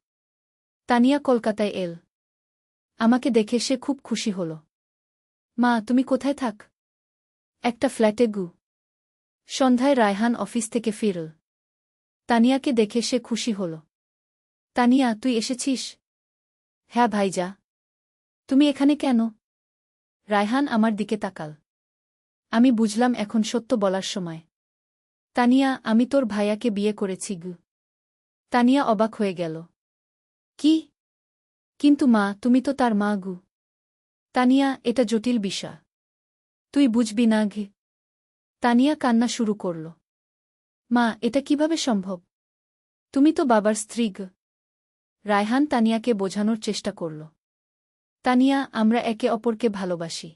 তানিয়া কলকাতায় এল। আমাকে দেখে সে খুব খুশি হল। মা, তুমি কোথায় থাক? একটা ফ্ল্যাটে গু। সন্ধ্যায় রায়হান অফিস থেকে ফিরল। তানিয়াকে দেখে সে খুশি হল। তানিয়া, তুই এসেছিস? হ্যাঁ ভাইজা। তুমি এখানে কেন? রায়হান আমার দিকে তাকাল। আমি বুঝলাম এখন সত্য বলার সময়। তানিয়া, আমি তোর ভাইয়াকে বিয়ে করেছি গু। তানিয়া অবাক হয়ে গেল। কি? কিন্তু মা, তুমি তো তার মা গু। তানিয়া, এটা জটিল বিষয়। তুই বুঝবি না ঘি। তানিয়া কান্না শুরু করল। মা, এটা কিভাবে সম্ভব? তুমি তো বাবার স্ত্রী গ। রায়হান তানিয়াকে বোঝানোর চেষ্টা করল। তানিয়া, আমরা একে অপরকে ভালোবাসি।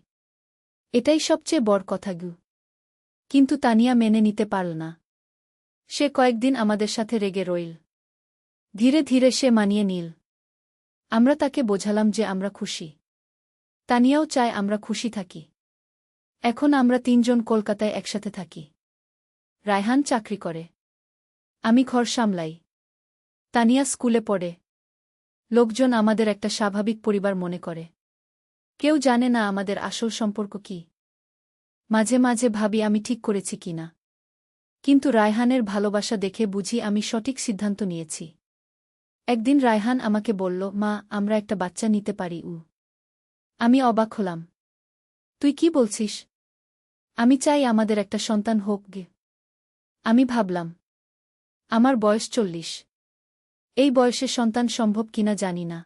এটাই সবচেয়ে বড় কথা গু। কিন্তু তানিয়া মেনে নিতে পারল না। সে কয়েকদিন আমাদের সাথে রেগে রইল। ধীরে ধীরে সে মানিয়ে নিল। আমরা তাকে বোঝালাম যে আমরা খুশি। তানিয়াও চায় আমরা খুশি থাকি। এখন আমরা তিনজন কলকাতায় একসাথে থাকি। রায়হান চাকরি করে। আমি ঘর সামলাই। তানিয়া স্কুলে পড়ে। লোকজন আমাদের একটা স্বাভাবিক পরিবার মনে করে। কেউ জানে না আমাদের আসল সম্পর্ক কি। মাঝে মাঝে ভাবি আমি ঠিক করেছি কিনা। কিন্তু রায়হানের ভালোবাসা দেখে বুঝি আমি সঠিক সিদ্ধান্ত নিয়েছি। একদিন রায়হান আমাকে বলল, মা, আমরা একটা বাচ্চা নিতে পারি উ। আমি অবাক হলাম। তুই কি বলছিস? আমি চাই আমাদের একটা সন্তান হোক গে। আমি ভাবলাম, আমার বয়স 40। এই বয়সে সন্তান সম্ভব কিনা জানি না।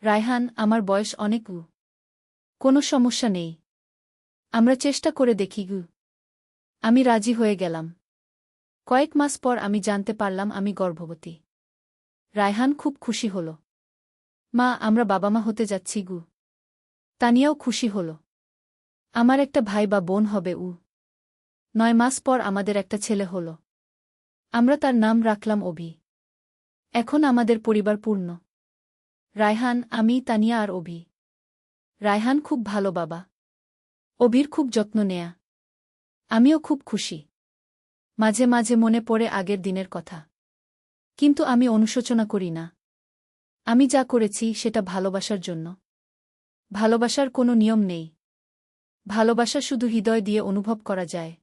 রায়হান, আমার বয়স অনেক উ। কোনো সমস্যা নেই। আমরা চেষ্টা করে দেখি গু। আমি রাজি হয়ে গেলাম। কয়েক মাস পর আমি জানতে পারলাম আমি গর্ভবতী। রায়হান খুব খুশি হল। মা, আমরা বাবা মা হতে যাচ্ছি গু। তানিয়াও খুশি হল। আমার একটা ভাই বা বোন হবে উ। 9 মাস পর আমাদের একটা ছেলে হল। আমরা তার নাম রাখলাম অভি। এখন আমাদের পরিবার পূর্ণ। রায়হান, আমি, তানিয়া আর অভি। রায়হান খুব ভালো বাবা। অভির খুব যত্ন নেয়া। আমিও খুব খুশি। মাঝে মাঝে মনে পড়ে আগের দিনের কথা। কিন্তু আমি অনুশোচনা করি না। আমি যা করেছি সেটা ভালোবাসার জন্য। ভালোবাসার কোনো নিয়ম নেই। ভালোবাসা শুধু হৃদয় দিয়ে অনুভব করা যায়।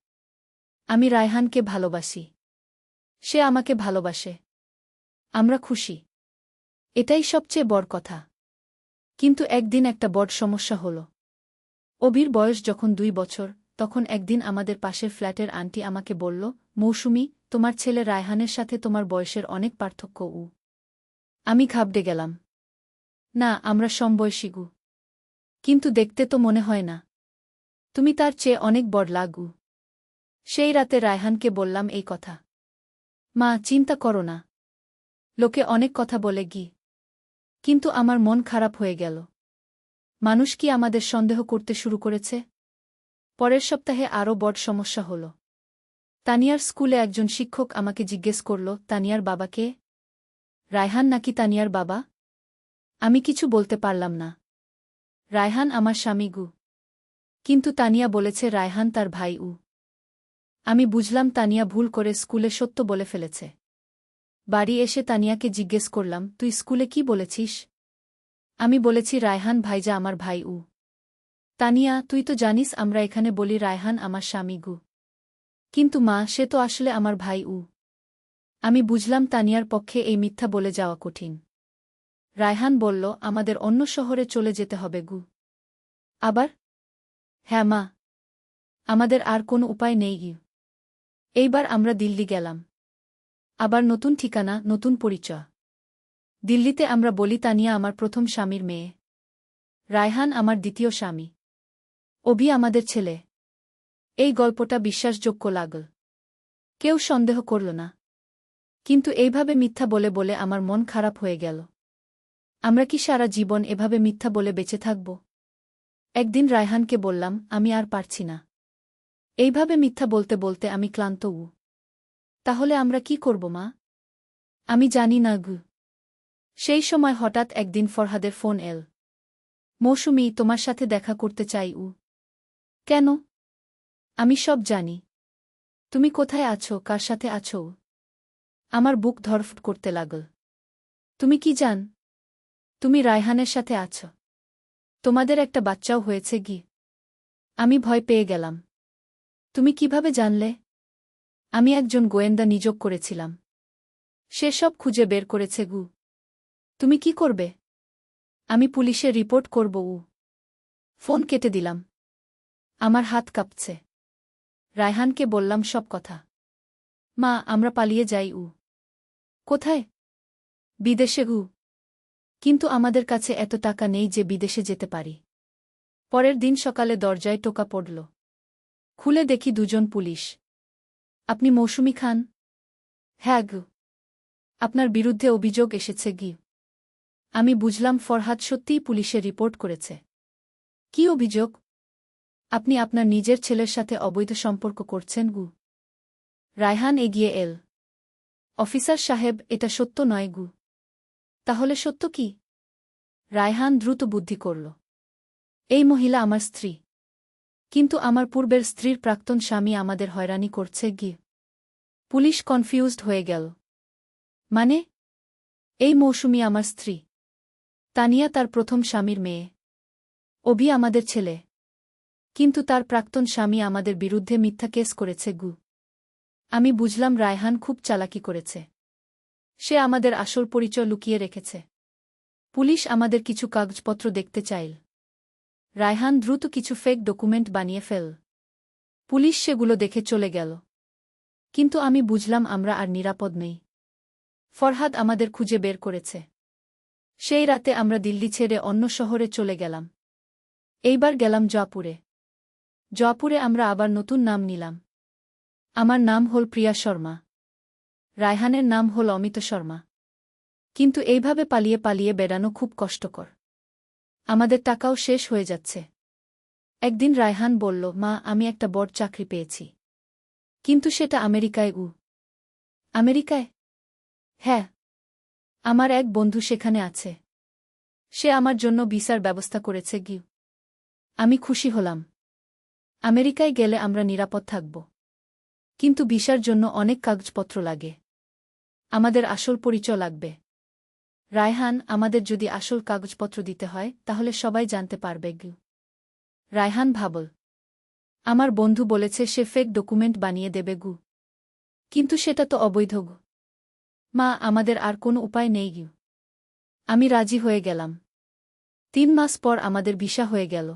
আমি রায়হানকে ভালোবাসি। সে আমাকে ভালোবাসে। আমরা খুশি। এটাই সবচেয়ে বড় কথা। কিন্তু একদিন একটা বড় সমস্যা হল। অভির বয়স যখন 2 বছর, তখন একদিন আমাদের পাশের ফ্ল্যাটের আন্টি আমাকে বলল, মৌসুমী, তোমার ছেলে রায়হানের সাথে তোমার বয়সের অনেক পার্থক্য উ। আমি ঘাবড়ে গেলাম। না, আমরা সমবয়সী গু। কিন্তু দেখতে তো মনে হয় না। তুমি তার চেয়ে অনেক বড় লাগু। সেই রাতে রায়হানকে বললাম এই কথা। মা, চিন্তা করো না। লোকে অনেক কথা বলে গি। কিন্তু আমার মন খারাপ হয়ে গেল। মানুষ কি আমাদের সন্দেহ করতে শুরু করেছে? পরের সপ্তাহে আরও বড় সমস্যা হল। তানিয়ার স্কুলে একজন শিক্ষক আমাকে জিজ্ঞেস করল, তানিয়ার বাবা কে? রায়হান নাকি তানিয়ার বাবা? আমি কিছু বলতে পারলাম না। রায়হান আমার স্বামী গু। কিন্তু তানিয়া বলেছে রায়হান তার ভাই উ। আমি বুঝলাম তানিয়া ভুল করে স্কুলে সত্য বলে ফেলেছে। বাড়ি এসে তানিয়াকে জিজ্ঞেস করলাম, তুই স্কুলে কি বলেছিস? আমি বলেছি রায়হান ভাইজা আমার ভাই উ। তানিয়া, তুই তো জানিস আমরা এখানে বলি রায়হান আমার স্বামী গু। কিন্তু মা, সে তো আসলে আমার ভাই উ। আমি বুঝলাম তানিয়ার পক্ষে এই মিথ্যা বলে যাওয়া কঠিন। রায়হান বলল, আমাদের অন্য শহরে চলে যেতে হবে গু। আবার? হ্যাঁ মা। আমাদের আর কোনো উপায় নেই গি। এইবার আমরা দিল্লি গেলাম। আবার নতুন ঠিকানা, নতুন পরিচয়। দিল্লিতে আমরা বলি তানিয়া আমার প্রথম স্বামীর মেয়ে। রায়হান আমার দ্বিতীয় স্বামী। অভি আমাদের ছেলে। এই গল্পটা বিশ্বাসযোগ্য লাগল। কেউ সন্দেহ করল না। কিন্তু এইভাবে মিথ্যা বলে বলে আমার মন খারাপ হয়ে গেল। আমরা কি সারা জীবন এভাবে মিথ্যা বলে বেঁচে থাকব? একদিন রায়হানকে বললাম, আমি আর পারছি না। এইভাবে মিথ্যা বলতে বলতে আমি ক্লান্ত উ। তাহলে আমরা কি করব মা? আমি জানি না গু। সেই সময় হঠাৎ একদিন ফরহাদের ফোন এল। মৌসুমী, তোমার সাথে দেখা করতে চাই উ। কেন? আমি সব জানি। তুমি কোথায় আছো, কার সাথে আছো উ? আমার বুক ধড়ফড় করতে লাগল। তুমি কি জান? তুমি রায়হানের সাথে আছো। তোমাদের একটা বাচ্চাও হয়েছে গি। আমি ভয় পেয়ে গেলাম। তুমি কিভাবে জানলে? আমি একজন গোয়েন্দা নিযোগ করেছিলাম। সে সব খুঁজে বের করেছে গু। তুমি কি করবে? আমি পুলিশে রিপোর্ট করব। ফোন কেটে দিলাম। আমার হাত কাঁপছে। রায়হানকে বললাম সব কথা। মা, আমরা পালিয়ে যাই। কোথায়? বিদেশে। কিন্তু আমাদের কাছে এত টাকা নেই যে বিদেশে যেতে পারি। পরের দিন সকালে দরজায় টোকা পড়ল। খুলে দেখি দুজন পুলিশ। আপনি মৌসুমী খান? হ্যাঁ আপনার বিরুদ্ধে অভিযোগ এসেছে আমি বুঝলাম ফরহাদ সত্যিই পুলিশে রিপোর্ট করেছে। কি অভিযোগ? আপনি আপনার নিজের ছেলের সাথে অবৈধ সম্পর্ক করছেন রায়হান এগিয়ে এল। অফিসার সাহেব, এটা সত্য নয় তাহলে সত্য কি? রায়হান দ্রুত বুদ্ধি করল। এই মহিলা আমার স্ত্রী। কিন্তু আমার পূর্বের স্ত্রীর প্রাক্তন স্বামী আমাদের হয়রানি করছে পুলিশ কনফিউজড হয়ে গেল। মানে? এই মৌসুমী আমার স্ত্রী। তানিয়া তার প্রথম স্বামীর মেয়ে। অভি আমাদের ছেলে। কিন্তু তার প্রাক্তন স্বামী আমাদের বিরুদ্ধে মিথ্যা কেস করেছে আমি বুঝলাম রায়হান খুব চালাকি করেছে। সে আমাদের আসল পরিচয় লুকিয়ে রেখেছে। পুলিশ আমাদের কিছু কাগজপত্র দেখতে চাইল। রায়হান দ্রুত কিছু ফেক ডকুমেন্ট বানিয়ে ফেল। পুলিশ সেগুলো দেখে চলে গেল। কিন্তু আমি বুঝলাম আমরা আর নিরাপদ নেই। ফরহাদ আমাদের খুঁজে বের করেছে। সেই রাতে আমরা দিল্লি ছেড়ে অন্য শহরে চলে গেলাম। এইবার গেলাম জয়পুরে। জয়পুরে আমরা আবার নতুন নাম নিলাম। আমার নাম হল প্রিয়া শর্মা। রায়হানের নাম হল অমিত শর্মা। কিন্তু এইভাবে পালিয়ে পালিয়ে বেড়ানো খুব কষ্টকর। আমাদের টাকাও শেষ হয়ে যাচ্ছে। একদিন রায়হান বলল, মা, আমি একটা বড় চাকরি পেয়েছি। কিন্তু সেটা আমেরিকায়। আমেরিকায়? হ্যাঁ। আমার এক বন্ধু সেখানে আছে। সে আমার জন্য ভিসার ব্যবস্থা করেছে আমি খুশি হলাম। আমেরিকায় গেলে আমরা নিরাপদ থাকব। কিন্তু ভিসার জন্য অনেক কাগজপত্র লাগে। আমাদের আসল পরিচয় লাগবে। রায়হান, আমাদের যদি আসল কাগজপত্র দিতে হয় তাহলে সবাই জানতে পারবে রায়হান ভাবল। আমার বন্ধু বলেছে সে ফেক ডকুমেন্ট বানিয়ে দেবে কিন্তু সেটা তো অবৈধ মা, আমাদের আর কোনো উপায় নেই আমি রাজি হয়ে গেলাম। 3 মাস পর আমাদের ভিসা হয়ে গেল।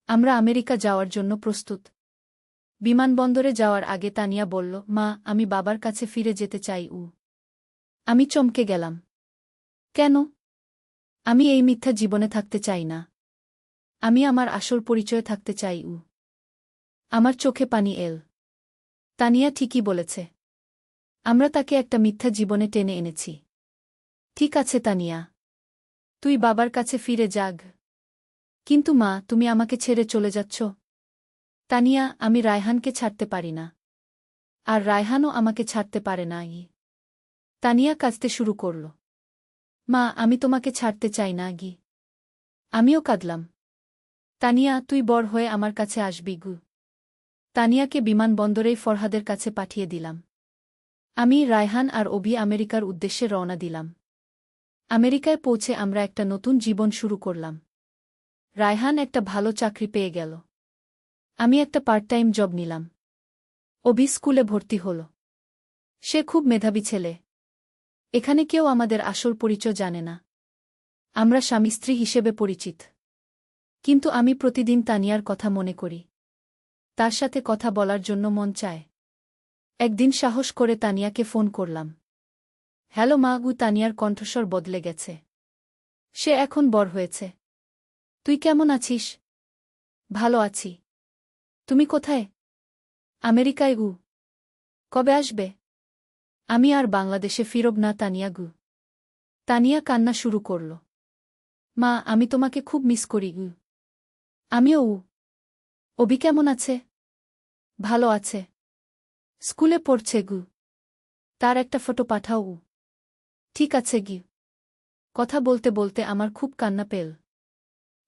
আমরা আমেরিকা যাওয়ার জন্য প্রস্তুত। বিমানবন্দরে যাওয়ার আগে তানিয়া বলল, মা, আমি বাবার কাছে ফিরে যেতে চাই। আমি চমকে গেলাম। কেন? আমি এই মিথ্যা জীবনে থাকতে চাই না। আমি আমার আসল পরিচয়ে থাকতে চাই। আমার চোখে পানি এল। তানিয়া ঠিকই বলেছে। আমরা তাকে একটা মিথ্যা জীবনে টেনে এনেছি। ঠিক আছে তানিয়া, তুই বাবার কাছে ফিরে যাগ। কিন্তু মা, তুমি আমাকে ছেড়ে চলে যাচ্ছ। তানিয়া, আমি রায়হানকে ছাড়তে পারি না। আর রায়হানও আমাকে ছাড়তে পারে না। তানিয়া কাঁদতে শুরু করল। মা, আমি তোমাকে ছাড়তে চাই না আমিও কাঁদলাম। তানিয়া, তুই বড় হয়ে আমার কাছে আসবি তানিয়াকে বিমানবন্দরেই ফরহাদের কাছে পাঠিয়ে দিলাম। আমি, রায়হান আর অভি আমেরিকার উদ্দেশ্যে রওনা দিলাম। আমেরিকায় পৌঁছে আমরা একটা নতুন জীবন শুরু করলাম। রায়হান একটা ভালো চাকরি পেয়ে গেল। আমি একটা পার্ট টাইম জব নিলাম। অভি স্কুলে ভর্তি হল। সে খুব মেধাবী ছেলে। এখানে কেউ আমাদের আসল পরিচয় জানে না। আমরা স্বামী স্ত্রী হিসেবে পরিচিত। কিন্তু আমি প্রতিদিন তানিয়ার কথা মনে করি। তার সাথে কথা বলার জন্য মন চায়। একদিন সাহস করে তানিয়াকে ফোন করলাম। হ্যালো মা। তানিয়ার কণ্ঠস্বর বদলে গেছে। সে এখন বড় হয়েছে। তুই কেমন আছিস? ভালো আছি। তুমি কোথায়? আমেরিকায়। কবে আসবে? আমি আর বাংলাদেশে ফিরব না তানিয়া তানিয়া কান্না শুরু করল। মা, আমি তোমাকে খুব মিস করি আমিও। অভি কেমন আছে? ভালো আছে। স্কুলে পড়ছে তার একটা ফটো পাঠাও। ঠিক আছে কথা বলতে বলতে আমার খুব কান্না পেল।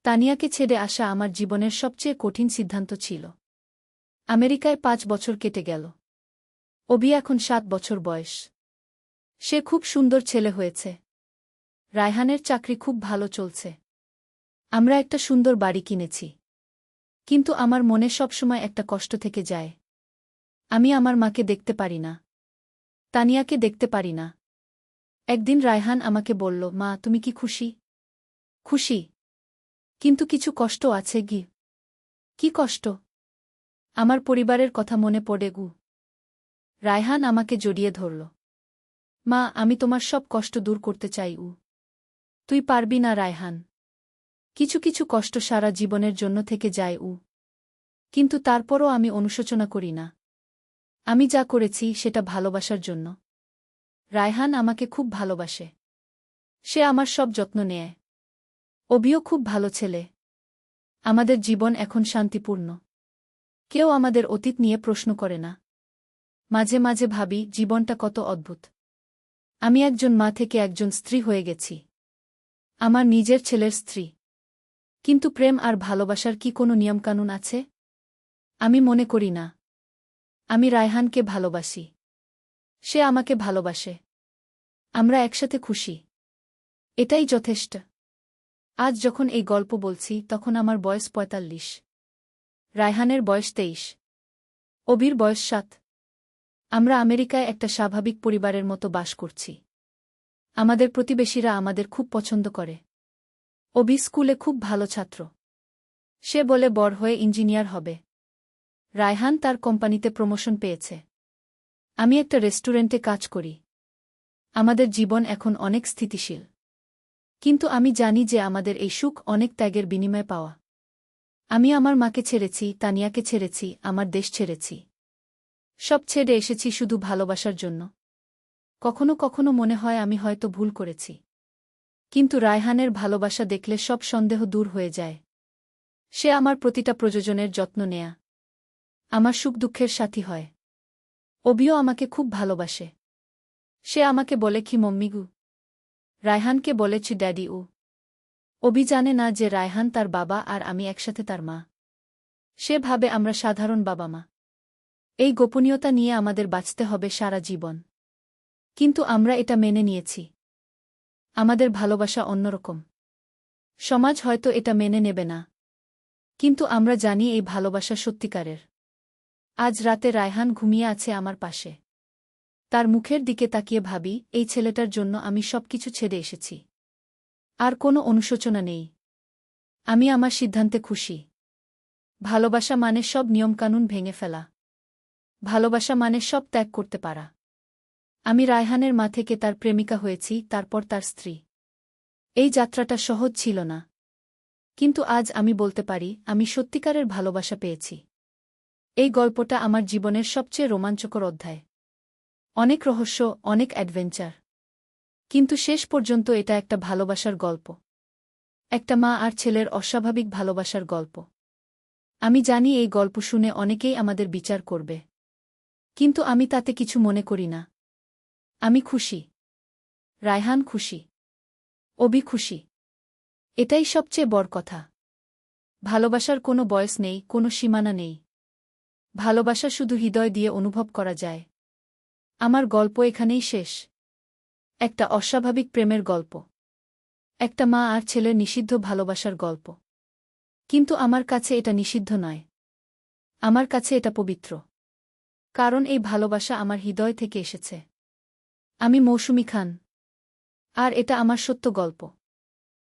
তানিয়াকে ছেড়ে আসা আমার জীবনের সবচেয়ে কঠিন সিদ্ধান্ত ছিল। আমেরিকায় 5 বছর কেটে গেল। অভি এখন 7 বছর বয়স। সে খুব সুন্দর ছেলে হয়েছে। রায়হানের চাকরি খুব ভালো চলছে। আমরা একটা সুন্দর বাড়ি কিনেছি। কিন্তু আমার মনে সবসময় একটা কষ্ট থেকে যায়। আমি আমার মাকে দেখতে পারি না। তানিয়াকে দেখতে পারি না। একদিন রায়হান আমাকে বলল, মা, তুমি কি খুশি? খুশি, কিন্তু কিছু কষ্ট আছে গি। কি কষ্ট? আমার পরিবারের কথা মনে পড়ে গু। রায়হান আমাকে জড়িয়ে ধরল। মা, আমি তোমার সব কষ্ট দূর করতে চাই। তুই পারবি না রায়হান। কিছু কিছু কষ্ট সারা জীবনের জন্য থেকে যায়। কিন্তু তারপরও আমি অনুশোচনা করি না। আমি যা করেছি সেটা ভালোবাসার জন্য। রায়হান আমাকে খুব ভালোবাসে। সে আমার সব যত্ন নেয়। অভিও খুব ভালো ছেলে। আমাদের জীবন এখন শান্তিপূর্ণ। কেউ আমাদের অতীত নিয়ে প্রশ্ন করে না। মাঝে মাঝে ভাবি জীবনটা কত অদ্ভুত। আমি একজন মা থেকে একজন স্ত্রী হয়ে গেছি। আমার নিজের ছেলের স্ত্রী। কিন্তু প্রেম আর ভালোবাসার কি কোনো নিয়মকানুন আছে? আমি মনে করি না। আমি রায়হানকে ভালোবাসি। সে আমাকে ভালোবাসে। আমরা একসাথে খুশি। এটাই যথেষ্ট। আজ যখন এই গল্প বলছি তখন আমার বয়স ৪৫। রায়হানের বয়স ২৩। অভির বয়স ৭। আমরা আমেরিকায় একটা স্বাভাবিক পরিবারের মতো বাস করছি। আমাদের প্রতিবেশীরা আমাদের খুব পছন্দ করে। অভি স্কুলে খুব ভালো ছাত্র। সে বলে বড় হয়ে ইঞ্জিনিয়ার হবে। রায়হান তার কোম্পানিতে প্রমোশন পেয়েছে। আমি একটা রেস্টুরেন্টে কাজ করি। আমাদের জীবন এখন অনেক স্থিতিশীল। কিন্তু আমি জানি যে আমাদের এই সুখ অনেক ত্যাগের বিনিময়ে পাওয়া। আমি আমার মাকে ছেড়েছি, তানিয়াকে ছেড়েছি, আমার দেশ ছেড়েছি। সব ছেড়ে এসেছি শুধু ভালোবাসার জন্য। কখনো কখনো মনে হয় আমি হয়তো ভুল করেছি। কিন্তু রায়হানের ভালোবাসা দেখলে সব সন্দেহ দূর হয়ে যায়। সে আমার প্রতিটা প্রয়োজনের যত্ন নেয়া। আমার সুখ দুঃখের সাথী হয়। অভিও আমাকে খুব ভালোবাসে। সে আমাকে বলে কি মম্মিগু। রায়হানকে বলেছি ড্যাডি। অভি জানে না যে রায়হান তার বাবা আর আমি একসাথে তার মা। সে ভাবে আমরা সাধারণ বাবা মা। এই গোপনীয়তা নিয়ে আমাদের বাঁচতে হবে সারা জীবন। কিন্তু আমরা এটা মেনে নিয়েছি। আমাদের ভালোবাসা অন্যরকম। সমাজ হয়তো এটা মেনে নেবে না। কিন্তু আমরা জানি এই ভালোবাসা সত্যিকারের। আজ রাতে রায়হান ঘুমিয়ে আছে আমার পাশে। তার মুখের দিকে তাকিয়ে ভাবি এই ছেলেটার জন্য আমি সবকিছু ছেড়ে এসেছি। আর কোনো অনুশোচনা নেই। আমি আমার সিদ্ধান্তে খুশি। ভালোবাসা মানে সব নিয়মকানুন ভেঙে ফেলা। ভালোবাসা মানে সব ত্যাগ করতে পারা। আমি রায়হানের মা থেকে তার প্রেমিকা হয়েছি, তারপর তার স্ত্রী। এই যাত্রাটা সহজ ছিল না। কিন্তু আজ আমি বলতে পারি আমি সত্যিকারের ভালোবাসা পেয়েছি। এই গল্পটা আমার জীবনের সবচেয়ে রোমাঞ্চকর অধ্যায়। অনেক রহস্য, অনেক অ্যাডভেঞ্চার। কিন্তু শেষ পর্যন্ত এটা একটা ভালোবাসার গল্প। একটা মা আর ছেলের অস্বাভাবিক ভালোবাসার গল্প। আমি জানি এই গল্প শুনে অনেকেই আমাদের বিচার করবে। কিন্তু আমি তাতে কিছু মনে করি না। আমি খুশি। রায়হান খুশি। অভি খুশি। এটাই সবচেয়ে বড় কথা। ভালোবাসার কোনো বয়স নেই, কোনো সীমানা নেই। ভালোবাসা শুধু হৃদয় দিয়ে অনুভব করা যায়। আমার গল্প এখানেই শেষ। একটা অস্বাভাবিক প্রেমের গল্প। একটা মা আর ছেলের নিষিদ্ধ ভালোবাসার গল্প। কিন্তু আমার কাছে এটা নিষিদ্ধ নয়। আমার কাছে এটা পবিত্র। কারণ এই ভালোবাসা আমার হৃদয় থেকে এসেছে। আমি মৌসুমী খান। আর এটা আমার সত্য গল্প।